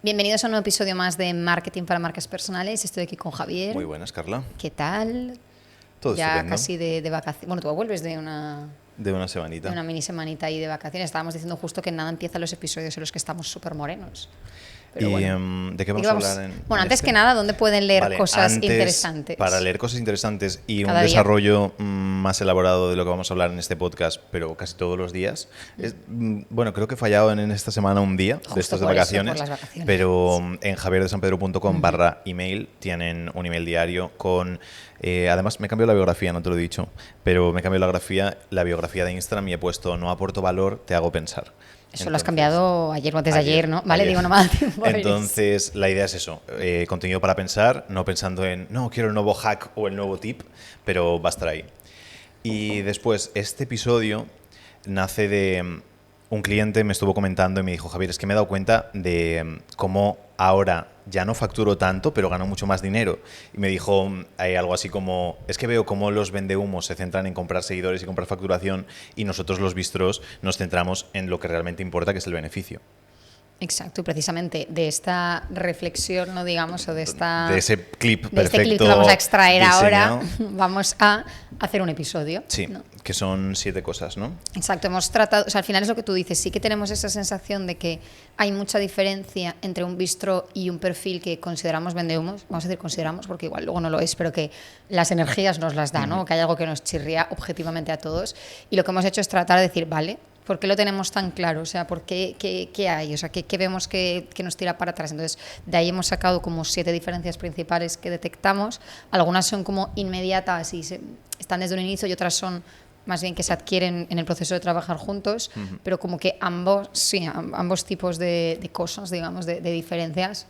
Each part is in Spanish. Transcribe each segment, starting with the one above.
Bienvenidos a un nuevo episodio más de Marketing para Marcas Personales. Estoy aquí con Javier. Muy buenas, Carla. ¿Qué tal? Todo ya estupendo. Casi de vacaciones. Bueno, tú vuelves de una semanita. De una mini semanita ahí de vacaciones. Estábamos diciendo justo que nada empiezan los episodios en los que estamos súper morenos. Pero ¿de qué vamos a hablar? Bueno, antes que nada, ¿dónde pueden leer cosas antes, interesantes? Para leer cosas interesantes y Cada un día. desarrollo más elaborado de lo que vamos a hablar en este podcast, pero casi todos los días. Bueno, creo que he fallado en esta semana un día Justo de estos de por eso, vacaciones, por las vacaciones. pero en javierdesanpedro.com/email tienen un email diario con... además, me cambió la biografía, no te lo he dicho, pero me cambió la biografía de Instagram y he puesto no aporto valor, te hago pensar. Eso lo has cambiado ayer o antes de ayer, ¿no? Vale, ayer. digo, no me da tiempo. Entonces, la idea es eso, contenido para pensar, no pensando en, no, quiero el nuevo hack o el nuevo tip, pero va a estar ahí. Y después, este episodio nace de un cliente me estuvo comentando y me dijo, Javier, es que me he dado cuenta de cómo ahora ya no facturo tanto, pero gano mucho más dinero. Y me dijo algo así como, es que veo cómo los vendehumos se centran en comprar seguidores y comprar facturación y nosotros los bistros nos centramos en lo que realmente importa, que es el beneficio. Exacto, y precisamente de esta reflexión, no digamos, o de ese clip perfecto. De este clip que vamos a extraer diseñado. ahora, vamos a hacer un episodio. Sí, ¿no? Que son 7 cosas, ¿no? Exacto, hemos tratado, o sea, al final es lo que tú dices, sí que tenemos esa sensación de que hay mucha diferencia entre un bistro y un perfil que consideramos vendehumos, vamos a decir consideramos porque igual luego no lo es, pero que las energías nos las da, ¿no? Que hay algo que nos chirría objetivamente a todos, y lo que hemos hecho es tratar de decir, vale, ¿por qué lo tenemos tan claro? O sea, ¿por qué hay? O sea, ¿qué vemos que nos tira para atrás? Entonces, de ahí hemos sacado como 7 diferencias principales que detectamos. Algunas son como inmediatas y están desde un inicio, y otras son más bien que se adquieren en el proceso de trabajar juntos, pero como que ambos tipos de cosas, digamos, de diferencias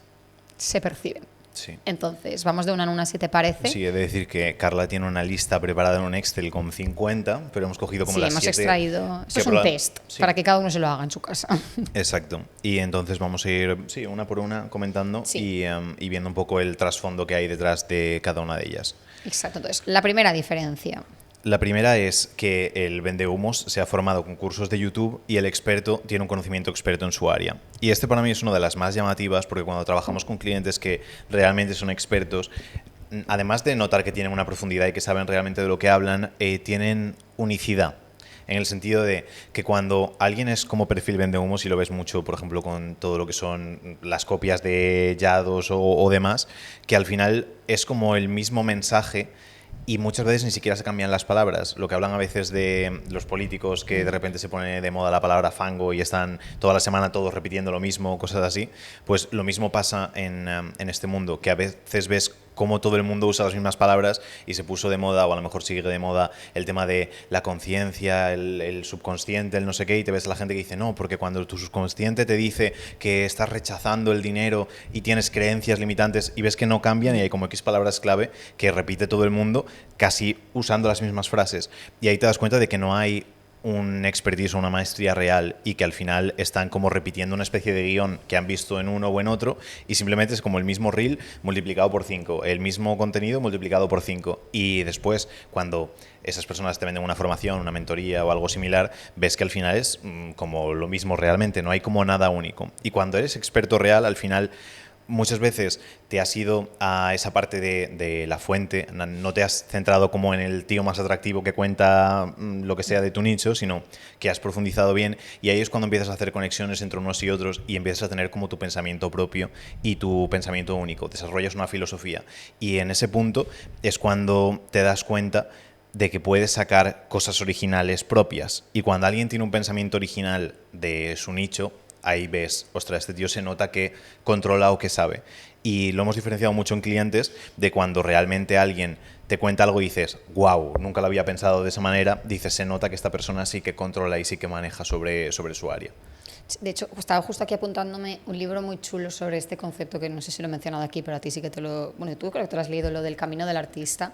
se perciben. Sí. Entonces, vamos de una en una, si te parece. Sí, he de decir que Carla tiene una lista preparada en un Excel con 50, pero hemos cogido como las 7. Sí, hemos extraído. Esto es un test, para que cada uno se lo haga en su casa. Exacto. Y entonces vamos a ir, una por una comentando y viendo un poco el trasfondo que hay detrás de cada una de ellas. Exacto. Entonces, la primera diferencia. La primera es que el vendehumos se ha formado con cursos de YouTube y el experto tiene un conocimiento experto en su área. Y este para mí es una de las más llamativas porque cuando trabajamos con clientes que realmente son expertos, además de notar que tienen una profundidad y que saben realmente de lo que hablan, tienen unicidad. En el sentido de que cuando alguien es como perfil vendehumos, y lo ves mucho, por ejemplo, con todo lo que son las copias de Yados o demás, que al final es como el mismo mensaje. Y muchas veces ni siquiera se cambian las palabras. Lo que hablan a veces de los políticos, que de repente se pone de moda la palabra fango y están toda la semana todos repitiendo lo mismo, cosas así. Pues lo mismo pasa en este mundo, que a veces ves cómo todo el mundo usa las mismas palabras y se puso de moda, o a lo mejor sigue de moda, el tema de la conciencia, el subconsciente, el no sé qué, y te ves a la gente que dice, no, porque cuando tu subconsciente te dice que estás rechazando el dinero y tienes creencias limitantes y ves que no cambian y hay como X palabras clave que repite todo el mundo casi usando las mismas frases. Y ahí te das cuenta de que no hay un expertise o una maestría real y que al final están como repitiendo una especie de guión que han visto en uno o en otro y simplemente es como el mismo reel multiplicado por 5, el mismo contenido multiplicado por 5 y después cuando esas personas te venden una formación, una mentoría o algo similar, ves que al final es como lo mismo realmente, no hay como nada único. Y cuando eres experto real, al final muchas veces te has ido a esa parte de la fuente, no te has centrado como en el tío más atractivo que cuenta lo que sea de tu nicho, sino que has profundizado bien y ahí es cuando empiezas a hacer conexiones entre unos y otros y empiezas a tener como tu pensamiento propio y tu pensamiento único, desarrollas una filosofía y en ese punto es cuando te das cuenta de que puedes sacar cosas originales propias y cuando alguien tiene un pensamiento original de su nicho, ahí ves, ostras, este tío se nota que controla o que sabe. Y lo hemos diferenciado mucho en clientes de cuando realmente alguien te cuenta algo y dices, wow, nunca lo había pensado de esa manera, dices, se nota que esta persona sí que controla y sí que maneja sobre su área. De hecho, estaba justo aquí apuntándome un libro muy chulo sobre este concepto que no sé si lo he mencionado aquí, pero a ti sí que bueno, tú creo que te lo has leído, lo del camino del artista,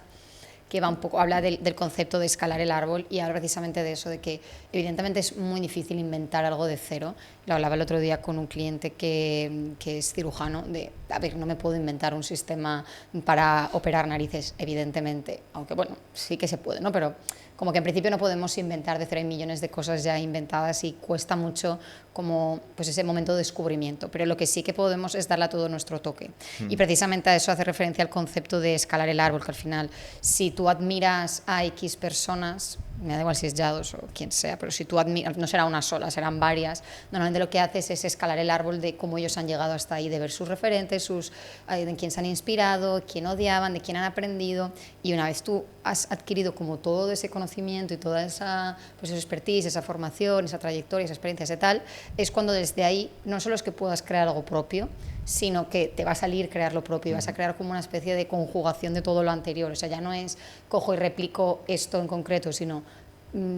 que va un poco, habla del concepto de escalar el árbol y habla precisamente de eso, de que evidentemente es muy difícil inventar algo de cero. Lo hablaba el otro día con un cliente que es cirujano, a ver, no me puedo inventar un sistema para operar narices, evidentemente, aunque bueno, sí que se puede, ¿no? Pero como que en principio no podemos inventar de cero, hay millones de cosas ya inventadas y cuesta mucho como pues ese momento de descubrimiento, pero lo que sí que podemos es darle a todo nuestro toque. Y precisamente a eso hace referencia al concepto de escalar el árbol, que al final, si tú admiras a X personas, me da igual si es Yados o quien sea, pero si tú admiras, no será una sola, serán varias, normalmente lo que haces es escalar el árbol de cómo ellos han llegado hasta ahí, de ver sus referentes, de quién se han inspirado, quién odiaban, de quién han aprendido, y una vez tú has adquirido como todo ese conocimiento y toda esa, pues, esa expertise, esa formación, esa trayectoria, esa experiencia, ese tal, es cuando desde ahí no solo es que puedas crear algo propio, sino que te va a salir crear lo propio y vas a crear como una especie de conjugación de todo lo anterior. O sea, ya no es cojo y replico esto en concreto, sino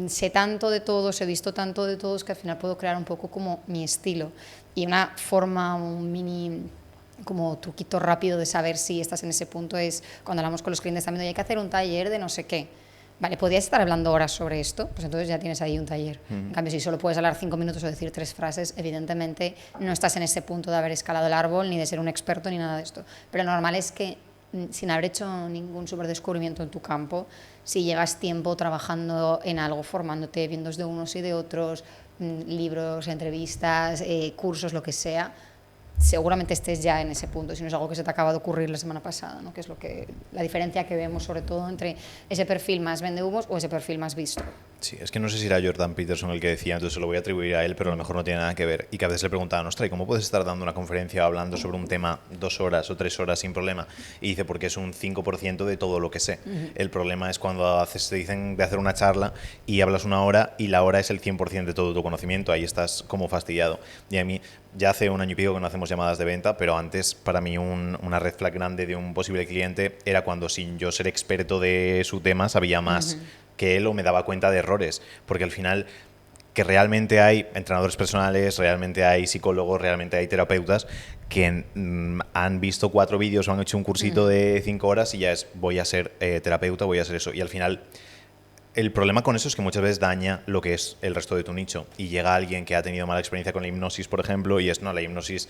sé tanto de todos, he visto tanto de todos que al final puedo crear un poco como mi estilo. Y una forma, un mini como truquito rápido de saber si estás en ese punto es cuando hablamos con los clientes también, hay que hacer un taller de no sé qué. Vale, ¿podrías estar hablando horas sobre esto? Pues entonces ya tienes ahí un taller. En cambio, si solo puedes hablar 5 minutos o decir 3 frases, evidentemente no estás en ese punto de haber escalado el árbol, ni de ser un experto, ni nada de esto. Pero lo normal es que, sin haber hecho ningún superdescubrimiento en tu campo, si llevas tiempo trabajando en algo, formándote, viendo de unos y de otros, libros, entrevistas, cursos, lo que sea, seguramente estés ya en ese punto, si no es algo que se te acaba de ocurrir la semana pasada, ¿no? Que es la diferencia que vemos sobre todo entre ese perfil más vendehumos o ese perfil más visto. Sí, es que no sé si era Jordan Peterson el que decía, entonces se lo voy a atribuir a él, pero a lo mejor no tiene nada que ver. Y que a veces le preguntaban, ostras, ¿y cómo puedes estar dando una conferencia hablando sobre un tema 2 horas o 3 horas sin problema? Y dice, porque es un 5% de todo lo que sé. El problema es cuando te dicen de hacer una charla y hablas 1 hora y la hora es el 100% de todo tu conocimiento, ahí estás como fastidiado. Y a mí, ya hace 1 año y pico que no hacemos llamadas de venta, pero antes para mí una red flag grande de un posible cliente era cuando, sin yo ser experto de su tema, sabía más que él o me daba cuenta de errores, porque al final que realmente hay entrenadores personales, realmente hay psicólogos, realmente hay terapeutas que han visto 4 vídeos o han hecho un cursito de 5 horas y ya es voy a ser terapeuta, voy a ser eso, y al final el problema con eso es que muchas veces daña lo que es el resto de tu nicho y llega alguien que ha tenido mala experiencia con la hipnosis, por ejemplo, y es, no, la hipnosis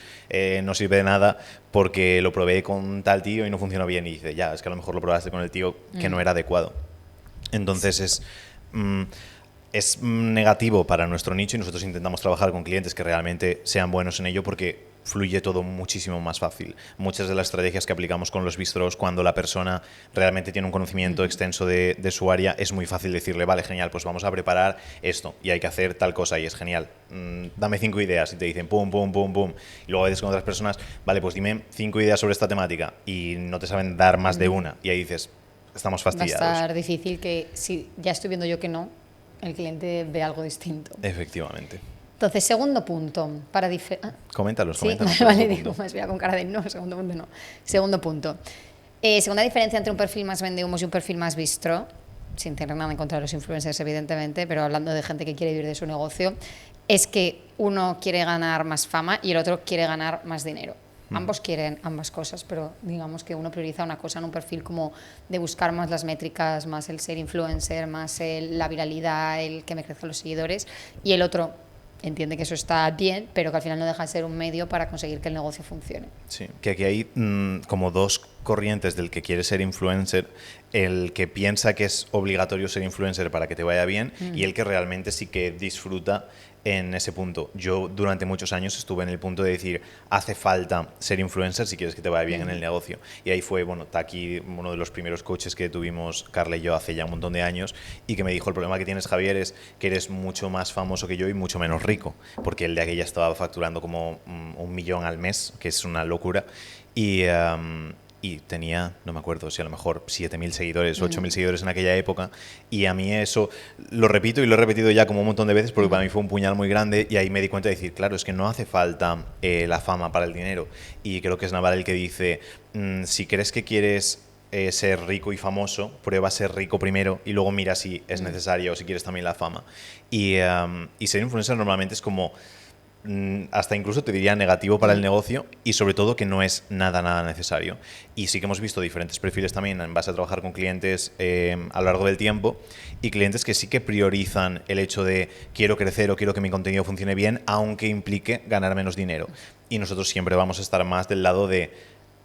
no sirve de nada porque lo probé con tal tío y no funcionó bien, y dice, ya, es que a lo mejor lo probaste con el tío que no era adecuado. Entonces es negativo para nuestro nicho y nosotros intentamos trabajar con clientes que realmente sean buenos en ello porque fluye todo muchísimo más fácil. Muchas de las estrategias que aplicamos con los bistros, cuando la persona realmente tiene un conocimiento extenso de su área, es muy fácil decirle, vale, genial, pues vamos a preparar esto y hay que hacer tal cosa y es genial. Dame 5 ideas y te dicen pum, pum, pum, pum. Y luego veces con otras personas, vale, pues dime 5 ideas sobre esta temática y no te saben dar más de una. Y ahí dices, estamos fastidiados. Va a estar difícil que, si ya estoy viendo yo que no, el cliente ve algo distinto. Efectivamente. Entonces, segundo punto. Coméntalos. Sí, vale, digo, más mira con cara de no, segundo punto no. Segundo punto. Segunda diferencia entre un perfil más vendehumos y un perfil más bistro, sin tener nada en contra de los influencers, evidentemente, pero hablando de gente que quiere vivir de su negocio, es que uno quiere ganar más fama y el otro quiere ganar más dinero. Ambos quieren ambas cosas, pero digamos que uno prioriza una cosa en un perfil como de buscar más las métricas, más el ser influencer, más la viralidad, el que me crezcan los seguidores, y el otro entiende que eso está bien, pero que al final no deja de ser un medio para conseguir que el negocio funcione. Sí, que aquí hay como 2 corrientes del que quiere ser influencer, el que piensa que es obligatorio ser influencer para que te vaya bien y el que realmente sí que disfruta en ese punto. Yo durante muchos años estuve en el punto de decir, hace falta ser influencer si quieres que te vaya bien en el negocio. Y ahí fue, bueno, Taki, uno de los primeros coaches que tuvimos, Carla y yo, hace ya un montón de años, y que me dijo, el problema que tienes, Javier, es que eres mucho más famoso que yo y mucho menos rico, porque él de aquella estaba facturando como 1 millón al mes, que es una locura, y tenía, no me acuerdo si a lo mejor 7.000 seguidores, 8.000 seguidores en aquella época, y a mí eso lo repito y lo he repetido ya como un montón de veces porque para mí fue un puñal muy grande, y ahí me di cuenta de decir, claro, es que no hace falta la fama para el dinero, y creo que es Naval el que dice, si crees que quieres ser rico y famoso, prueba a ser rico primero y luego mira si es necesario o si quieres también la fama. Y ser influencer normalmente es como hasta incluso te diría negativo para el negocio y sobre todo que no es nada necesario. Y sí que hemos visto diferentes perfiles también en base a trabajar con clientes a lo largo del tiempo, y clientes que sí que priorizan el hecho de quiero crecer o quiero que mi contenido funcione bien aunque implique ganar menos dinero. Y nosotros siempre vamos a estar más del lado de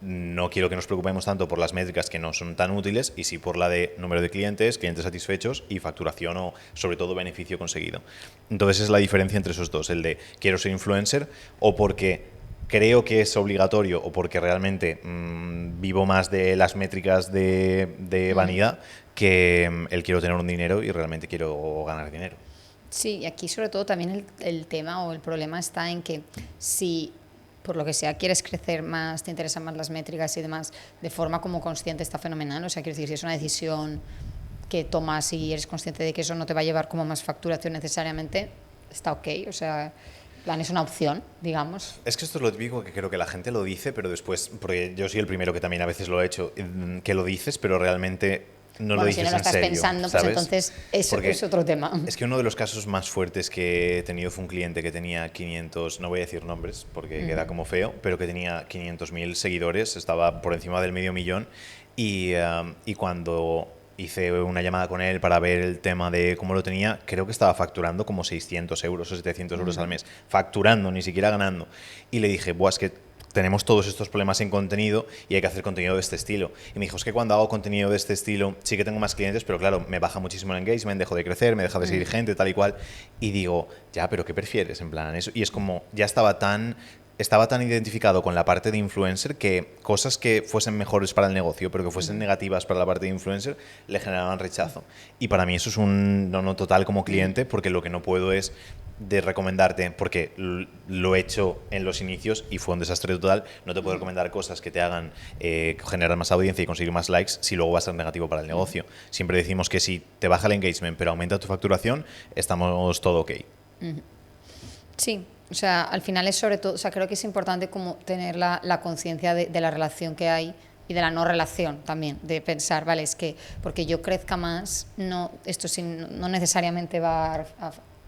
no quiero que nos preocupemos tanto por las métricas que no son tan útiles y sí por la de número de clientes, clientes satisfechos y facturación o sobre todo beneficio conseguido. Entonces es la diferencia entre esos dos, el de quiero ser influencer o porque creo que es obligatorio o porque realmente vivo más de las métricas de vanidad que el quiero tener un dinero y realmente quiero ganar dinero. Sí, y aquí sobre todo también el tema o el problema está en que si por lo que sea quieres crecer más, te interesan más las métricas y demás, de forma como consciente está fenomenal. O sea, quiero decir, si es una decisión que tomas y eres consciente de que eso no te va a llevar como más facturación necesariamente, está ok. O sea, plan es una opción, digamos. Es que esto es lo típico que creo que la gente lo dice, pero después, porque yo soy el primero que también a veces lo he hecho, que lo dices, pero realmente no lo dices si no lo en estás serio, pensando, ¿sabes? pues entonces eso es otro tema. Es que uno de los casos más fuertes que he tenido fue un cliente que tenía 500, no voy a decir nombres porque queda como feo, pero que tenía 500.000 seguidores, estaba por encima del 500.000 y cuando hice una llamada con él para ver el tema de cómo lo tenía, creo que estaba facturando como 600 euros o 700 euros al mes, facturando, ni siquiera ganando. Y le dije, buah, es que tenemos todos estos problemas en contenido y hay que hacer contenido de este estilo. Y me dijo, es que cuando hago contenido de este estilo sí que tengo más clientes, pero claro, me baja muchísimo el engagement, dejo de crecer, me deja de seguir gente, tal y cual. Y digo, ya, pero ¿qué prefieres? En plan, eso. Y es como, ya estaba tan identificado con la parte de influencer que cosas que fuesen mejores para el negocio, pero que fuesen negativas para la parte de influencer, le generaban rechazo. Y para mí eso es un no total como cliente, porque lo que no puedo es de recomendarte, porque lo he hecho en los inicios y fue un desastre total, no te puedo recomendar cosas que te hagan generar más audiencia y conseguir más likes si luego va a ser negativo para el negocio. Siempre decimos que si te baja el engagement pero aumenta tu facturación, estamos todo ok. Sí, o sea, al final es sobre todo, o sea, creo que es importante como tener la conciencia de la relación que hay y de la no relación también, de pensar, vale, es que porque yo crezca más, esto no necesariamente va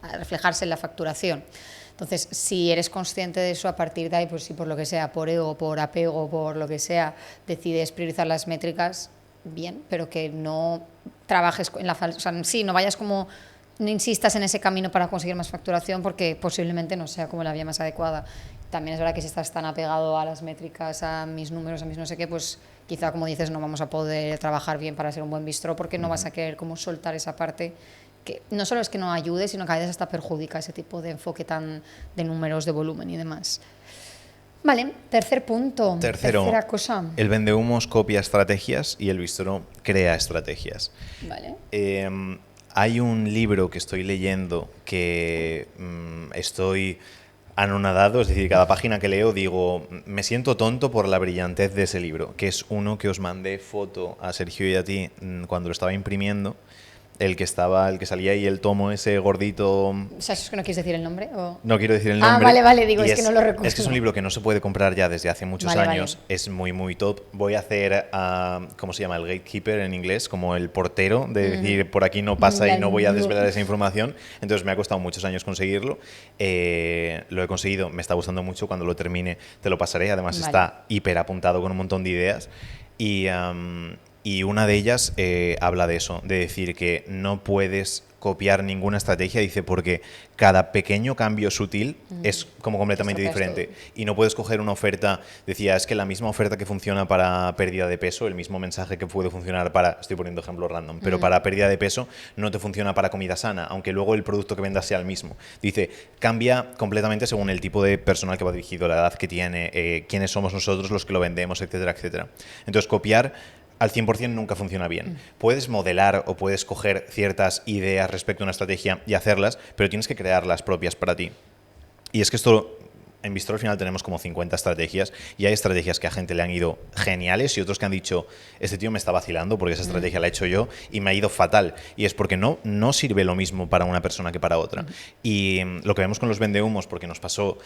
a reflejarse en la facturación. Entonces, si eres consciente de eso, a partir de ahí, pues si por lo que sea, por ego, por apego, por lo que sea, decides priorizar las métricas, bien, pero que no trabajes en la falsa, o sea, sí, no vayas como, no insistas en ese camino para conseguir más facturación porque posiblemente no sea como la vía más adecuada. También es verdad que si estás tan apegado a las métricas, a mis números, a mis no sé qué, pues quizá, como dices, no vamos a poder trabajar bien para ser un buen bistro porque no vas a querer como soltar esa parte que no solo es que no ayude, sino que a veces hasta perjudica ese tipo de enfoque tan de números, de volumen y demás. Vale, tercer punto. Tercera cosa. El vendehumos copia estrategias y el bistro crea estrategias. Vale. Hay un libro que estoy leyendo que estoy anonadado, es decir, cada página que leo digo, me siento tonto por la brillantez de ese libro, que es uno que os mandé foto a Sergio y a ti cuando lo estaba imprimiendo. El que salía ahí, el tomo ese gordito. O sea, ¿es que no quieres decir el nombre? ¿O? No quiero decir el nombre. Vale, digo, es que no lo recuerdo. Es que es un libro que no se puede comprar ya desde hace muchos años. Vale. Es muy, muy top. Voy a hacer, ¿cómo se llama? El gatekeeper en inglés, como el portero, de decir, por aquí no pasa y no voy a desvelar esa información. Entonces me ha costado muchos años conseguirlo. Lo he conseguido, me está gustando mucho. Cuando lo termine te lo pasaré. Además está hiper apuntado con un montón de ideas. Y una de ellas habla de eso, de decir que no puedes copiar ninguna estrategia, dice, porque cada pequeño cambio sutil es como completamente diferente. Y no puedes coger una oferta, decía, es que la misma oferta que funciona para pérdida de peso, el mismo mensaje que puede funcionar para, estoy poniendo ejemplos random, pero para pérdida de peso no te funciona para comida sana, aunque luego el producto que vendas sea el mismo. Dice, cambia completamente según el tipo de personal que va dirigido, la edad que tiene, quiénes somos nosotros los que lo vendemos, etcétera, etcétera. Entonces, copiar al 100% nunca funciona bien. Puedes modelar o puedes coger ciertas ideas respecto a una estrategia y hacerlas, pero tienes que crear las propias para ti. Y es que esto, en Bistro al final tenemos como 50 estrategias y hay estrategias que a gente le han ido geniales y otros que han dicho, este tío me está vacilando porque esa estrategia la he hecho yo y me ha ido fatal. Y es porque no sirve lo mismo para una persona que para otra. Y lo que vemos con los vendehumos, porque nos pasó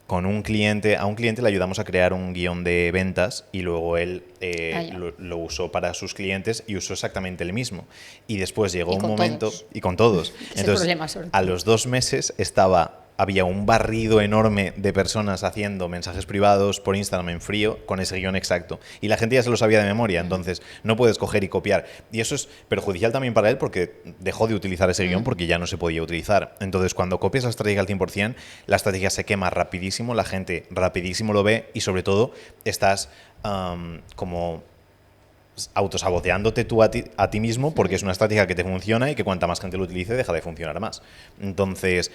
con un cliente, a un cliente le ayudamos a crear un guión de ventas y luego él lo usó para sus clientes y usó exactamente el mismo. Y después llegó un momento, y con todos. Entonces, a los 2 meses estaba había un barrido enorme de personas haciendo mensajes privados por Instagram en frío con ese guión exacto. Y la gente ya se lo sabía de memoria, entonces no puedes coger y copiar. Y eso es perjudicial también para él porque dejó de utilizar ese guión porque ya no se podía utilizar. Entonces, cuando copias la estrategia al 100%, la estrategia se quema rapidísimo, la gente rapidísimo lo ve y sobre todo estás como autosaboteándote tú a ti mismo porque es una estrategia que te funciona y que cuanta más gente lo utilice deja de funcionar más. Entonces,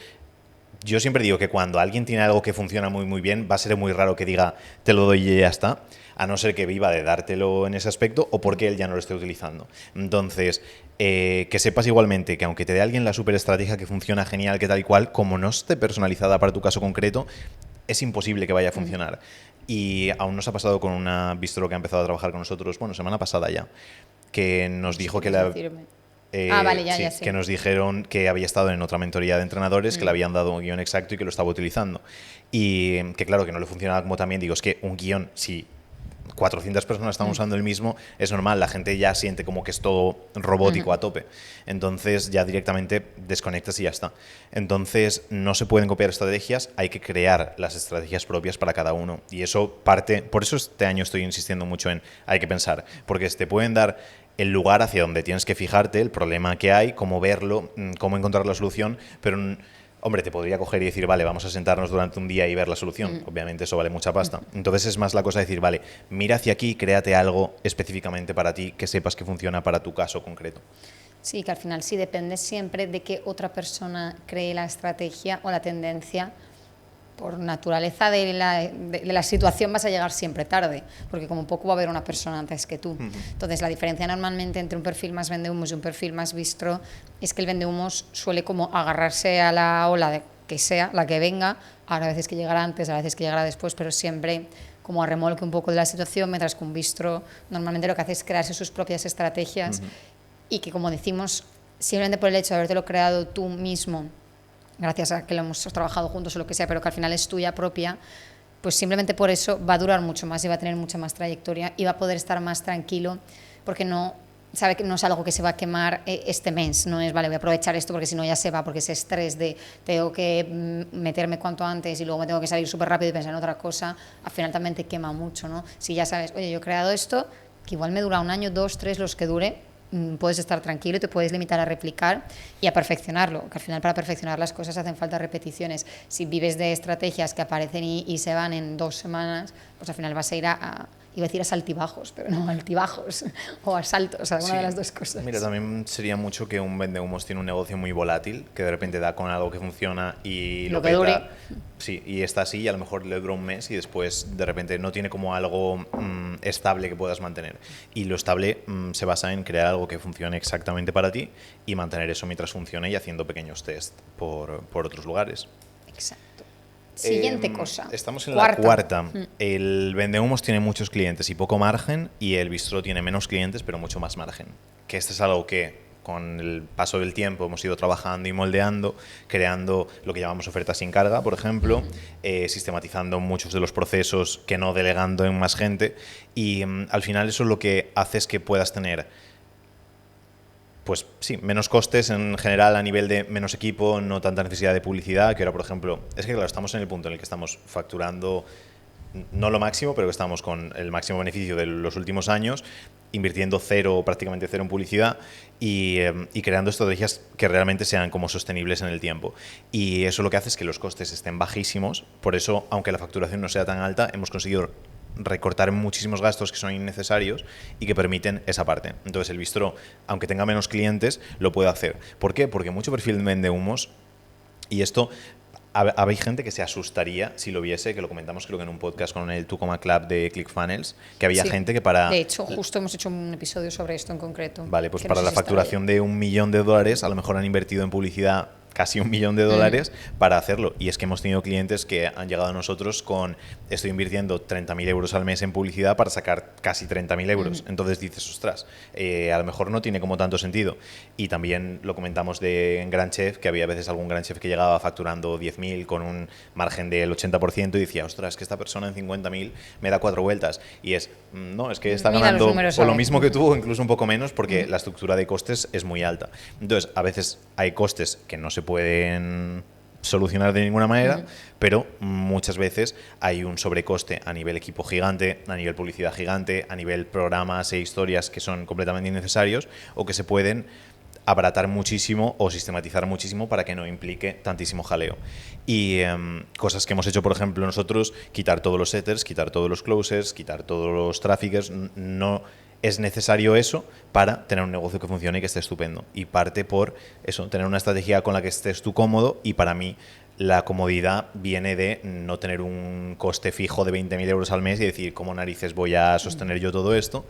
yo siempre digo que cuando alguien tiene algo que funciona muy muy bien, va a ser muy raro que diga te lo doy y ya está, a no ser que viva de dártelo en ese aspecto o porque él ya no lo esté utilizando. Entonces, que sepas igualmente que aunque te dé alguien la super estrategia que funciona genial, que tal y cual, como no esté personalizada para tu caso concreto, es imposible que vaya a funcionar. Y aún nos ha pasado con una bistro que ha empezado a trabajar con nosotros, bueno, semana pasada ya, que nos dijo que vale, ya sé. que nos dijeron que había estado en otra mentoría de entrenadores, que le habían dado un guión exacto y que lo estaba utilizando. Y que claro, que no le funcionaba como también, digo, es que un guión, si 400 personas están usando el mismo, es normal, la gente ya siente como que es todo robótico a tope. Entonces ya directamente desconectas y ya está. Entonces no se pueden copiar estrategias, hay que crear las estrategias propias para cada uno. Y eso parte, por eso este año estoy insistiendo mucho en hay que pensar, porque te pueden dar el lugar hacia donde tienes que fijarte, el problema que hay, cómo verlo, cómo encontrar la solución, pero hombre, te podría coger y decir, vale, vamos a sentarnos durante un día y ver la solución. Obviamente eso vale mucha pasta. Entonces es más la cosa de decir, vale, mira hacia aquí, créate algo específicamente para ti, que sepas que funciona para tu caso concreto. Sí, que al final sí depende siempre de que otra persona cree la estrategia o la tendencia. Por naturaleza de la situación vas a llegar siempre tarde, porque como poco va a haber una persona antes que tú. Entonces la diferencia normalmente entre un perfil más vendehumos y un perfil más bistro es que el vendehumos suele como agarrarse a la ola de que sea, la que venga, habrá veces que llegará antes, habrá veces que llegará después, pero siempre como a remolque un poco de la situación, mientras que un bistro normalmente lo que hace es crearse sus propias estrategias y que, como decimos, simplemente por el hecho de habértelo creado tú mismo, gracias a que lo hemos trabajado juntos o lo que sea, pero que al final es tuya propia, pues simplemente por eso va a durar mucho más y va a tener mucha más trayectoria y va a poder estar más tranquilo porque no sabe que no es algo que se va a quemar este mes, no es, vale, voy a aprovechar esto porque si no ya se va, porque ese estrés de tengo que meterme cuanto antes y luego me tengo que salir súper rápido y pensar en otra cosa, al final también te quema mucho, ¿no? Si ya sabes, oye, yo he creado esto, que igual me dura 1 año, 2, 3, los que dure, puedes estar tranquilo y te puedes limitar a replicar y a perfeccionarlo, que al final para perfeccionar las cosas hacen falta repeticiones. Si vives de estrategias que aparecen y se van en 2 semanas, pues al final vas a ir iba a decir a saltibajos, pero no, altibajos o a saltos, alguna de las dos cosas. Mira, también sería mucho que un vendehumos tiene un negocio muy volátil, que de repente da con algo que funciona y lo que peta. dure. Sí, y está así y a lo mejor le dura un mes y después de repente no tiene como algo estable que puedas mantener. Y lo estable se basa en crear algo que funcione exactamente para ti y mantener eso mientras funcione y haciendo pequeños test por otros lugares. Exacto. Siguiente cosa. Estamos en la cuarta. El vendehumos tiene muchos clientes y poco margen, y el bistró tiene menos clientes pero mucho más margen. Que este es algo que con el paso del tiempo hemos ido trabajando y moldeando, creando lo que llamamos ofertas sin carga, por ejemplo, sistematizando muchos de los procesos que no delegando en más gente, y al final eso lo que hace es que puedas tener, pues sí, menos costes en general a nivel de menos equipo, no tanta necesidad de publicidad, que ahora, por ejemplo, es que claro, estamos en el punto en el que estamos facturando no lo máximo, pero que estamos con el máximo beneficio de los últimos años, invirtiendo prácticamente cero en publicidad y creando estrategias que realmente sean como sostenibles en el tiempo. Y eso lo que hace es que los costes estén bajísimos, por eso, aunque la facturación no sea tan alta, hemos conseguido recortar muchísimos gastos que son innecesarios y que permiten esa parte. Entonces el bistró, aunque tenga menos clientes, lo puede hacer. ¿Por qué? Porque mucho perfil vende humos, y esto hay gente que se asustaría si lo viese, que lo comentamos creo que en un podcast con el Tucoma Club de ClickFunnels, que había gente que para... De hecho, justo hemos hecho un episodio sobre esto en concreto. Vale, pues para la facturación de $1 millón, a lo mejor han invertido en publicidad casi $1 millón para hacerlo. Y es que hemos tenido clientes que han llegado a nosotros con estoy invirtiendo 30.000 euros al mes en publicidad para sacar casi 30.000 euros. Entonces dices, ostras, a lo mejor no tiene como tanto sentido. Y también lo comentamos en Gran Chef, que había veces algún Gran Chef que llegaba facturando 10.000 con un margen del 80% y decía, ostras, que esta persona en 50.000 me da 4 vueltas. Y no, es que está ganando o lo mismo que tú o incluso un poco menos porque la estructura de costes es muy alta. Entonces, a veces hay costes que no se pueden solucionar de ninguna manera, pero muchas veces hay un sobrecoste a nivel equipo gigante, a nivel publicidad gigante, a nivel programas e historias que son completamente innecesarios o que se pueden abaratar muchísimo o sistematizar muchísimo para que no implique tantísimo jaleo. Y cosas que hemos hecho, por ejemplo, nosotros, quitar todos los setters, quitar todos los closers, quitar todos los traffickers, no es necesario eso para tener un negocio que funcione y que esté estupendo. Y parte por eso, tener una estrategia con la que estés tú cómodo, y para mí la comodidad viene de no tener un coste fijo de 20.000 euros al mes y decir, ¿cómo narices voy a sostener yo todo esto?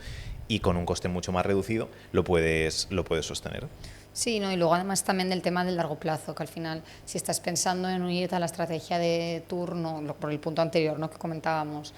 Y con un coste mucho más reducido lo puedes sostener. Sí, ¿no? Y luego además también del tema del largo plazo, que al final si estás pensando en unirte a la estrategia de turno, por el punto anterior, ¿no?, que comentábamos,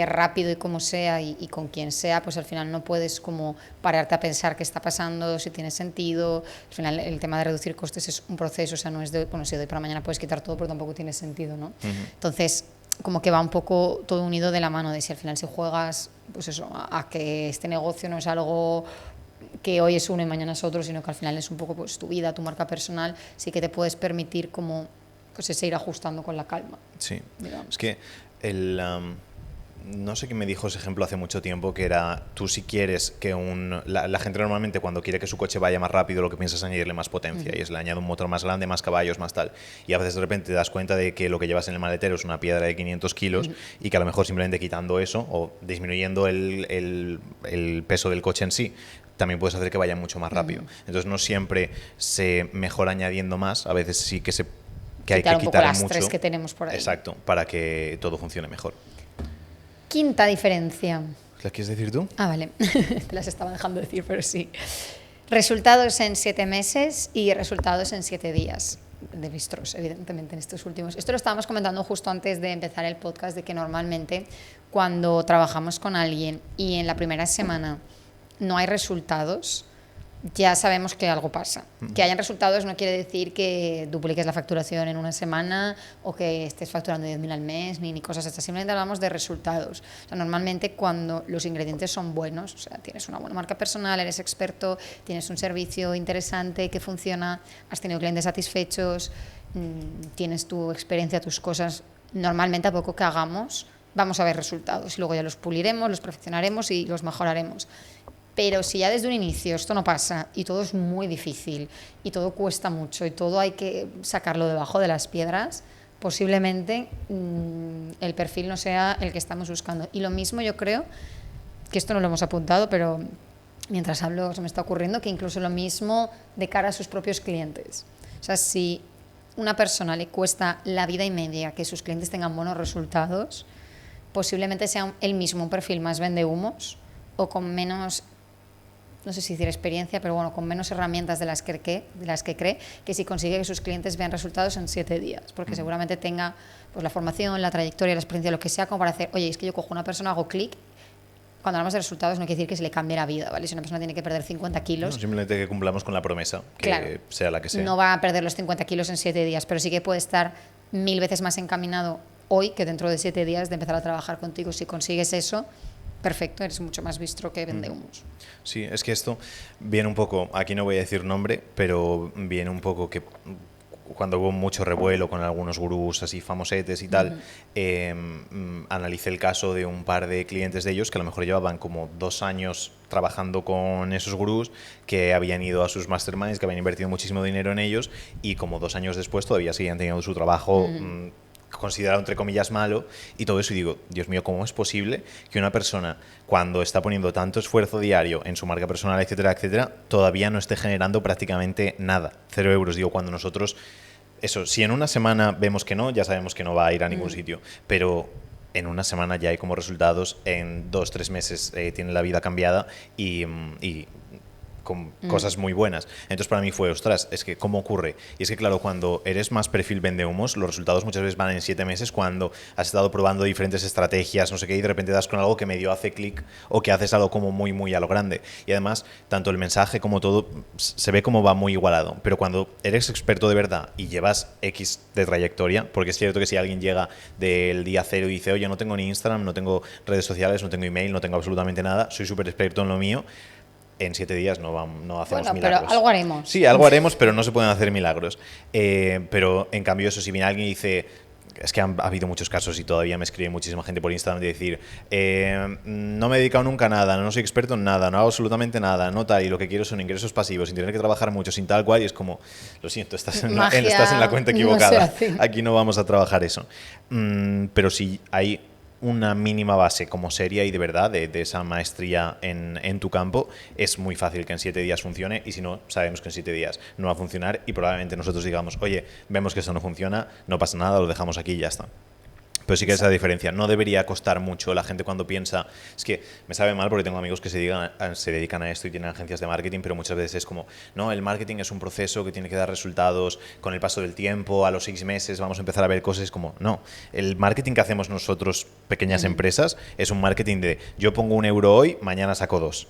rápido y como sea y con quien sea, pues al final no puedes como pararte a pensar qué está pasando, si tiene sentido. Al final el tema de reducir costes es un proceso, o sea, no es de, bueno, si de hoy para mañana puedes quitar todo, pero tampoco tiene sentido, ¿no? Entonces, como que va un poco todo unido de la mano, de si al final si juegas, pues eso, a que este negocio no es algo que hoy es uno y mañana es otro, sino que al final es un poco pues tu vida, tu marca personal, sí que te puedes permitir como pues ese ir ajustando con la calma. Sí, digamos. es que no sé quién me dijo ese ejemplo hace mucho tiempo, que era, tú si quieres que la gente normalmente cuando quiere que su coche vaya más rápido, lo que piensa es añadirle más potencia, y es le añade un motor más grande, más caballos, más tal, y a veces de repente te das cuenta de que lo que llevas en el maletero es una piedra de 500 kilos y que a lo mejor simplemente quitando eso o disminuyendo el peso del coche en sí, también puedes hacer que vaya mucho más rápido. Entonces no siempre se mejora añadiendo más, a veces sí que hay que un poco quitar las mucho. tres que tenemos por ahí. Exacto, para que todo funcione mejor. Quinta diferencia. ¿La quieres decir tú? Ah, vale. Te las estaba dejando decir, pero sí. Resultados en 7 meses y resultados en 7 días. De bistros, evidentemente, en estos últimos. Esto lo estábamos comentando justo antes de empezar el podcast, de que normalmente cuando trabajamos con alguien y en la primera semana no hay resultados, ya sabemos que algo pasa. Que hayan resultados no quiere decir que dupliques la facturación en una semana o que estés facturando 10.000 al mes ni cosas estas. Simplemente hablamos de resultados. O sea, normalmente cuando los ingredientes son buenos, o sea, tienes una buena marca personal, eres experto, tienes un servicio interesante que funciona, has tenido clientes satisfechos, tienes tu experiencia, tus cosas, normalmente a poco que hagamos vamos a ver resultados y luego ya los puliremos, los perfeccionaremos y los mejoraremos. Pero si ya desde un inicio esto no pasa y todo es muy difícil y todo cuesta mucho y todo hay que sacarlo debajo de las piedras, posiblemente el perfil no sea el que estamos buscando. Y lo mismo yo creo, que esto no lo hemos apuntado, pero mientras hablo se me está ocurriendo, que incluso lo mismo de cara a sus propios clientes. O sea, si una persona le cuesta la vida y media que sus clientes tengan buenos resultados, posiblemente sea él mismo un perfil más vendehumos o con menos, no sé si decir experiencia, pero bueno, con menos herramientas de las que cree, que si consigue que sus clientes vean resultados en 7 días, porque seguramente tenga pues la formación, la trayectoria, la experiencia, lo que sea, como para hacer, oye, es que yo cojo una persona, hago clic. Cuando hablamos de resultados no quiere decir que se le cambie la vida, ¿vale? Si una persona tiene que perder 50 kilos... No, simplemente que cumplamos con la promesa, que claro, sea la que sea. No va a perder los 50 kilos en 7 días, pero sí que puede estar 1000 veces más encaminado hoy que dentro de 7 días de empezar a trabajar contigo. Si consigues eso, perfecto, eres mucho más bistro que vendehumos. Sí, es que esto viene un poco, aquí no voy a decir nombre, pero viene un poco que cuando hubo mucho revuelo con algunos gurús así famosetes y tal, analicé el caso de un par de clientes de ellos que a lo mejor llevaban como 2 años trabajando con esos gurús, que habían ido a sus masterminds, que habían invertido muchísimo dinero en ellos y como 2 años después todavía seguían teniendo su trabajo considerado entre comillas malo y todo eso, y digo, Dios mío, ¿cómo es posible que una persona cuando está poniendo tanto esfuerzo diario en su marca personal, etcétera, etcétera, todavía no esté generando prácticamente nada, 0 euros? Digo, cuando nosotros, eso, si en una semana vemos que no, ya sabemos que no va a ir a ningún sitio, pero en una semana ya hay como resultados, en 2-3 meses tiene la vida cambiada y con cosas muy buenas. Entonces para mí fue, ostras, es que ¿cómo ocurre? Y es que claro, cuando eres más perfil vendehumos, los resultados muchas veces van en 7 meses, cuando has estado probando diferentes estrategias, no sé qué, y de repente das con algo que medio hace clic o que haces algo como muy, muy a lo grande. Y además, tanto el mensaje como todo se ve como va muy igualado. Pero cuando eres experto de verdad y llevas X de trayectoria, porque es cierto que si alguien llega del día 0 y dice, oye, no tengo ni Instagram, no tengo redes sociales, no tengo email, no tengo absolutamente nada, soy súper experto en lo mío, en 7 días no hacemos Bueno, milagros. pero algo haremos. Sí, algo haremos, pero no se pueden hacer milagros. Pero en cambio eso, si viene alguien y dice... Es que ha habido muchos casos y todavía me escribe muchísima gente por Instagram de decir no me he dedicado nunca a nada, no soy experto en nada, no hago absolutamente nada, no tal, y lo que quiero son ingresos pasivos, sin tener que trabajar mucho, sin tal cual, y es como, lo siento, estás en la cuenta equivocada, aquí no vamos a trabajar eso. Pero si hay una mínima base como seria y de verdad de esa maestría en tu campo, es muy fácil que en 7 días funcione, y si no, sabemos que en 7 días no va a funcionar y probablemente nosotros digamos, oye, vemos que esto no funciona, no pasa nada, lo dejamos aquí y ya está. Pero sí que es la diferencia. No debería costar mucho. La gente cuando piensa... Es que me sabe mal porque tengo amigos que se dedican a esto y tienen agencias de marketing, pero muchas veces es como, no, el marketing es un proceso que tiene que dar resultados con el paso del tiempo, a los 6 meses vamos a empezar a ver cosas como... No, el marketing que hacemos nosotros, pequeñas empresas, es un marketing de yo pongo 1 euro hoy, mañana saco 2.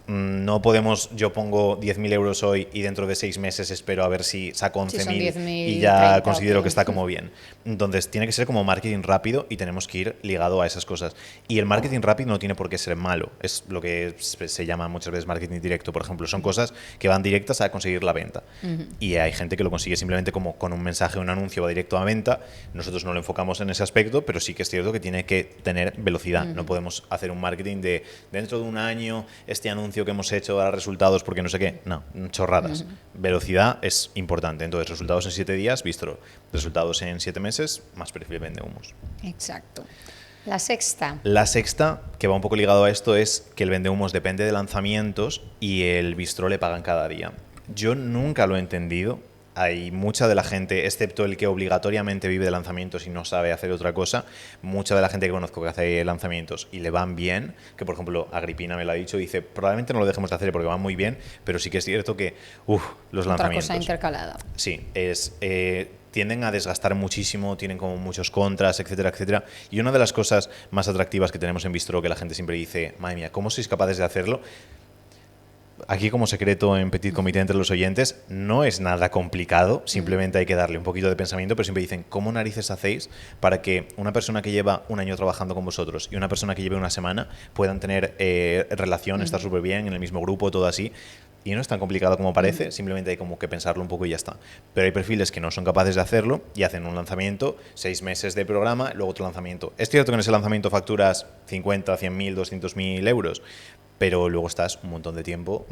No podemos, yo pongo 10.000 euros hoy y dentro de 6 meses espero a ver si saco 11.000 y ya considero que está como bien. Entonces tiene que ser como marketing rápido y tenemos que ir ligado a esas cosas. Y el marketing rápido no tiene por qué ser malo. Es lo que se llama muchas veces marketing directo, por ejemplo. Son cosas que van directas a conseguir la venta. Y hay gente que lo consigue simplemente como con un mensaje, un anuncio va directo a venta. Nosotros no lo enfocamos en ese aspecto, pero sí que es cierto que tiene que tener velocidad. No podemos hacer un marketing de dentro de un año este anuncio que hemos hecho dará resultados porque no sé qué. No, chorradas. Velocidad es importante. Entonces, resultados en 7 días, visto resultados en 7 meses, más perfil vendehumos. Exacto. La sexta. La sexta, que va un poco ligado a esto, es que el vendehumos depende de lanzamientos y el bistró le pagan cada día. Yo nunca lo he entendido. Hay mucha de la gente, excepto el que obligatoriamente vive de lanzamientos y no sabe hacer otra cosa, mucha de la gente que conozco que hace lanzamientos y le van bien, que por ejemplo Agripina me lo ha dicho, dice, probablemente no lo dejemos de hacer porque van muy bien, pero sí que es cierto que, los lanzamientos... Otra cosa intercalada. Sí, tienden a desgastar muchísimo, tienen como muchos contras, etcétera, etcétera. Y una de las cosas más atractivas que tenemos en Bistro, que la gente siempre dice, madre mía, ¿cómo sois capaces de hacerlo? Aquí como secreto en Petit Comité entre los oyentes, no es nada complicado, simplemente hay que darle un poquito de pensamiento, pero siempre dicen, ¿cómo narices hacéis para que una persona que lleva 1 año trabajando con vosotros y una persona que lleve 1 semana puedan tener relación, estar súper bien, en el mismo grupo, todo así? Y no es tan complicado como parece, simplemente hay como que pensarlo un poco y ya está. Pero hay perfiles que no son capaces de hacerlo y hacen un lanzamiento, 6 meses de programa, luego otro lanzamiento. Es cierto que en ese lanzamiento facturas 50, 100.000, 200.000 euros, pero luego estás un montón de tiempo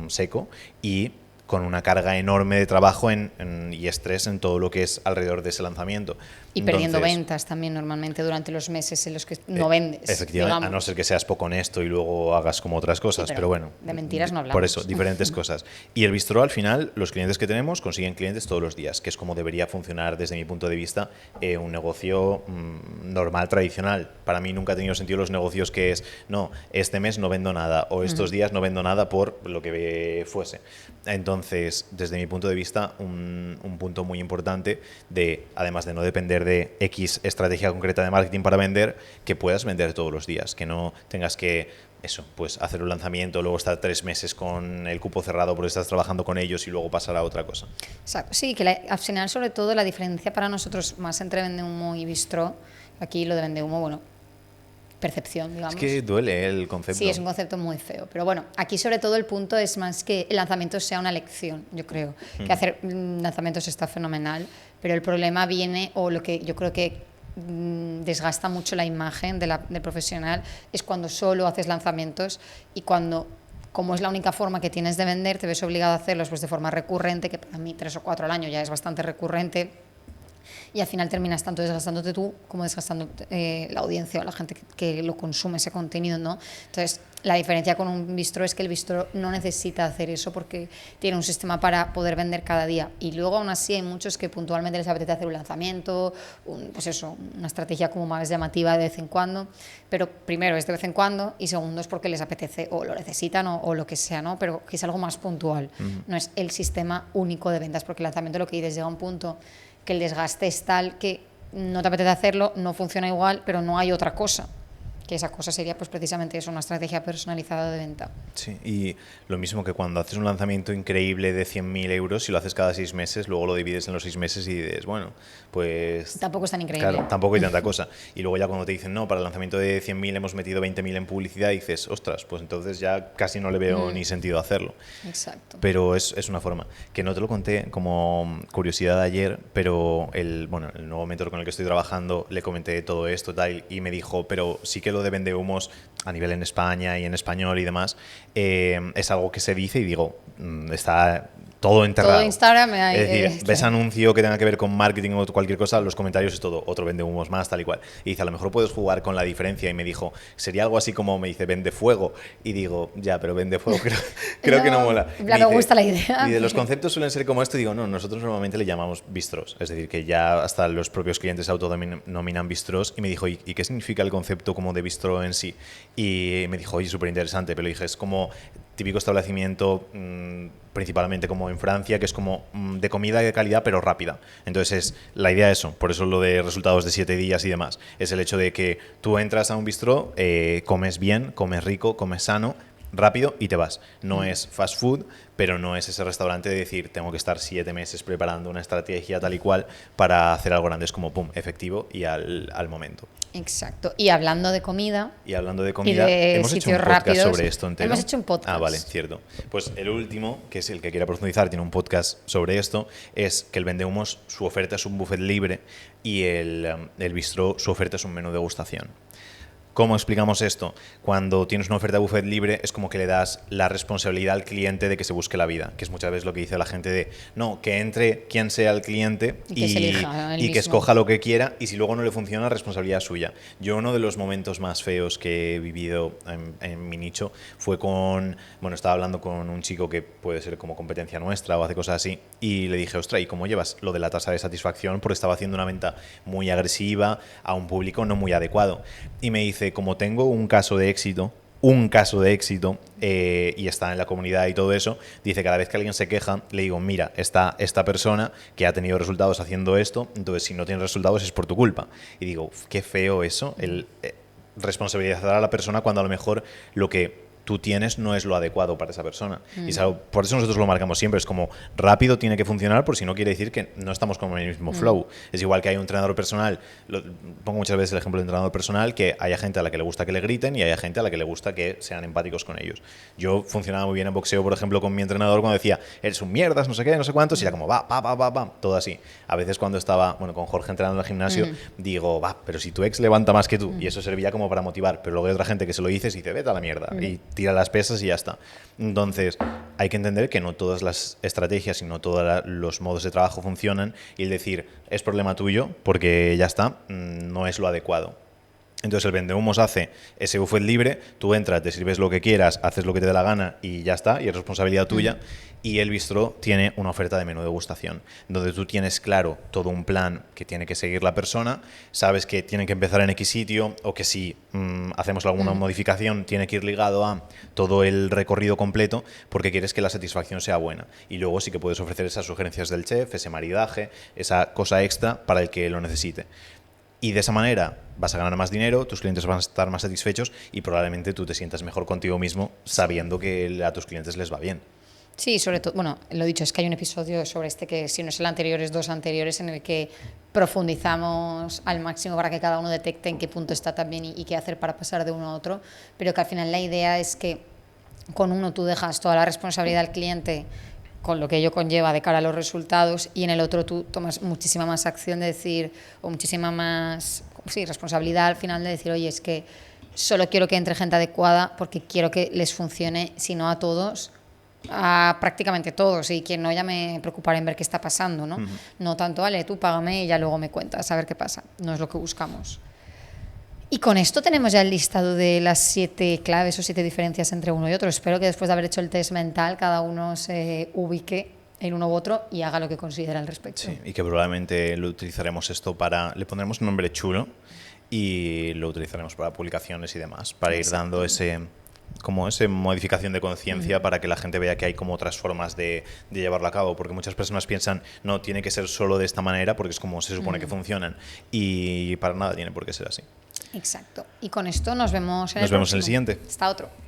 seco y con una carga enorme de trabajo y estrés en todo lo que es alrededor de ese lanzamiento. Y perdiendo ventas también normalmente durante los meses en los que no vendes. Efectivamente, digamos. a no ser que seas poco honesto y luego hagas como otras cosas, Sí, pero bueno. De mentiras no hablamos. Por eso, diferentes cosas. Y el bistró, al final, los clientes que tenemos consiguen clientes todos los días, que es como debería funcionar desde mi punto de vista un negocio normal, tradicional. Para mí nunca ha tenido sentido los negocios que es, no, este mes no vendo nada o estos días no vendo nada por lo que fuese. Entonces, desde mi punto de vista, un punto muy importante además de no depender de X estrategia concreta de marketing para vender, que puedas vender todos los días, que no tengas que pues hacer un lanzamiento, luego estar 3 meses con el cupo cerrado porque estás trabajando con ellos y luego pasar a otra cosa. Exacto. Sí, que al final, sobre todo, la diferencia para nosotros más entre vendehumo y bistró, aquí lo de vendehumo, bueno, percepción, digamos. Es que duele el concepto. Sí, es un concepto muy feo. Pero bueno, aquí sobre todo el punto es más que el lanzamiento sea una lección, yo creo. Que hacer lanzamientos está fenomenal, pero el problema viene, o lo que yo creo que desgasta mucho la imagen del profesional, es cuando solo haces lanzamientos y cuando, como es la única forma que tienes de vender, te ves obligado a hacerlos pues de forma recurrente, que para mí 3 o 4 al año ya es bastante recurrente. Y al final terminas tanto desgastándote tú como desgastando la audiencia o la gente que lo consume, ese contenido, ¿no? Entonces, la diferencia con un bistró es que el bistró no necesita hacer eso porque tiene un sistema para poder vender cada día. Y luego, aún así, hay muchos que puntualmente les apetece hacer un lanzamiento, pues eso, una estrategia como más llamativa de vez en cuando. Pero primero es de vez en cuando y segundo es porque les apetece o lo necesitan o lo que sea, ¿no? Pero que es algo más puntual. No es el sistema único de ventas, porque el lanzamiento, lo que dices, llega a un punto que el desgaste es tal que no te apetece hacerlo, no funciona igual, pero no hay otra cosa. Que esa cosa sería pues precisamente eso, una estrategia personalizada de venta. Sí, y lo mismo que cuando haces un lanzamiento increíble de 100.000 euros, si lo haces cada 6 meses, luego lo divides en los 6 meses y dices, bueno, pues... Tampoco es tan increíble. Claro, tampoco hay tanta cosa. Y luego ya cuando te dicen, no, para el lanzamiento de 100.000 hemos metido 20.000 en publicidad, y dices, ostras, pues entonces ya casi no le veo ni sentido hacerlo. Exacto. Pero es una forma. Que no te lo conté como curiosidad ayer, pero el nuevo mentor con el que estoy trabajando, le comenté todo esto tal, y me dijo, pero sí que lo de vendehumos a nivel en España y en español y demás, es algo que se dice y digo, está todo enterrado. Todo Instagram hay, es decir, ves anuncio que tenga que ver con marketing o cualquier cosa, los comentarios es todo, otro vendehumos más, tal y cual. Y dice, a lo mejor puedes jugar con la diferencia. Y me dijo, sería algo así como, me dice, vende fuego. Y digo, ya, pero vende fuego creo que no mola. Me gusta la idea. Y de los conceptos suelen ser como esto. Y digo, no, nosotros normalmente le llamamos bistros. Es decir, que ya hasta los propios clientes se autodenominan bistros. Y me dijo, ¿y qué significa el concepto como de bistro en sí? Y me dijo, oye, súper interesante. Pero le dije, es como típico establecimiento, principalmente como en Francia, que es como de comida de calidad pero rápida. Entonces la idea es eso, por eso lo de resultados de 7 días y demás, es el hecho de que tú entras a un bistró, comes bien, comes rico, comes sano, rápido y te vas. No es fast food, pero no es ese restaurante de decir tengo que estar 7 meses preparando una estrategia tal y cual para hacer algo grande. Es como pum, efectivo y al momento. Exacto. Y hablando de comida. Y hablando de comida, hemos hecho un podcast rápidos, sobre esto entero. Hemos hecho un podcast. Ah, vale, cierto. Pues el último, que es el que quiera profundizar, tiene un podcast sobre esto, es que el vendehumos, su oferta es un buffet libre y el bistró, su oferta es un menú degustación. ¿Cómo explicamos esto? Cuando tienes una oferta de buffet libre es como que le das la responsabilidad al cliente de que se busque la vida, que es muchas veces lo que dice la gente de, no, que entre quien sea el cliente y que escoja lo que quiera, y si luego no le funciona, responsabilidad suya. Yo uno de los momentos más feos que he vivido en mi nicho fue estaba hablando con un chico que puede ser como competencia nuestra o hace cosas así, y le dije, ostras, ¿y cómo llevas lo de la tasa de satisfacción? Porque estaba haciendo una venta muy agresiva a un público no muy adecuado. Y me dice, como tengo un caso de éxito y está en la comunidad y todo eso, dice, cada vez que alguien se queja, le digo, mira, está esta persona que ha tenido resultados haciendo esto, entonces si no tienes resultados es por tu culpa. Y digo, qué feo eso, el responsabilizar a la persona cuando a lo mejor lo que tú tienes no es lo adecuado para esa persona. Y es algo, por eso nosotros lo marcamos siempre, es como rápido tiene que funcionar, por si no quiere decir que no estamos con el mismo flow. Es igual que hay un entrenador personal, pongo muchas veces el ejemplo de entrenador personal, que haya gente a la que le gusta que le griten y hay gente a la que le gusta que sean empáticos con ellos. Yo funcionaba muy bien en boxeo, por ejemplo, con mi entrenador cuando decía, eres un mierdas, no sé qué, no sé cuántos, y era como, va, todo así. A veces cuando estaba, con Jorge entrenando en el gimnasio, digo, pero si tu ex levanta más que tú, y eso servía como para motivar, pero luego hay otra gente que se lo dices y dice, vete a la mierda, y tira las pesas y ya está. Entonces, hay que entender que no todas las estrategias y no todos los modos de trabajo funcionan, y el decir, es problema tuyo, porque ya está, no es lo adecuado. Entonces el vendehumos hace ese buffet libre, tú entras, te sirves lo que quieras, haces lo que te dé la gana y ya está, y es responsabilidad tuya. Y el bistró tiene una oferta de menú degustación, donde tú tienes claro todo un plan que tiene que seguir la persona, sabes que tiene que empezar en X sitio, o que si hacemos alguna modificación tiene que ir ligado a todo el recorrido completo, porque quieres que la satisfacción sea buena. Y luego sí que puedes ofrecer esas sugerencias del chef, ese maridaje, esa cosa extra para el que lo necesite. Y de esa manera vas a ganar más dinero, tus clientes van a estar más satisfechos y probablemente tú te sientas mejor contigo mismo sabiendo que a tus clientes les va bien. Sí, sobre todo, lo dicho, es que hay un episodio sobre que si no es el anterior, es 2 anteriores, en el que profundizamos al máximo para que cada uno detecte en qué punto está también y qué hacer para pasar de uno a otro, pero que al final la idea es que con uno tú dejas toda la responsabilidad al cliente, con lo que ello conlleva de cara a los resultados, y en el otro tú tomas muchísima más acción de decir, o muchísima más responsabilidad al final de decir, oye, es que solo quiero que entre gente adecuada porque quiero que les funcione, si no a todos, a prácticamente todos, y quien no, ya me preocuparé en ver qué está pasando, ¿no? No tanto, vale, tú págame y ya luego me cuentas a ver qué pasa, no es lo que buscamos. Y con esto tenemos ya el listado de las 7 claves o 7 diferencias entre uno y otro. Espero que después de haber hecho el test mental cada uno se ubique en uno u otro y haga lo que considera al respecto. Sí, y que probablemente lo utilizaremos esto le pondremos un nombre chulo y lo utilizaremos para publicaciones y demás, para ir dando esa modificación de conciencia para que la gente vea que hay como otras formas de llevarlo a cabo, porque muchas personas piensan, no, tiene que ser solo de esta manera porque es como se supone que funcionan, y para nada tiene por qué ser así. Exacto. Y con esto nos vemos en Nos vemos en el siguiente. Hasta otro.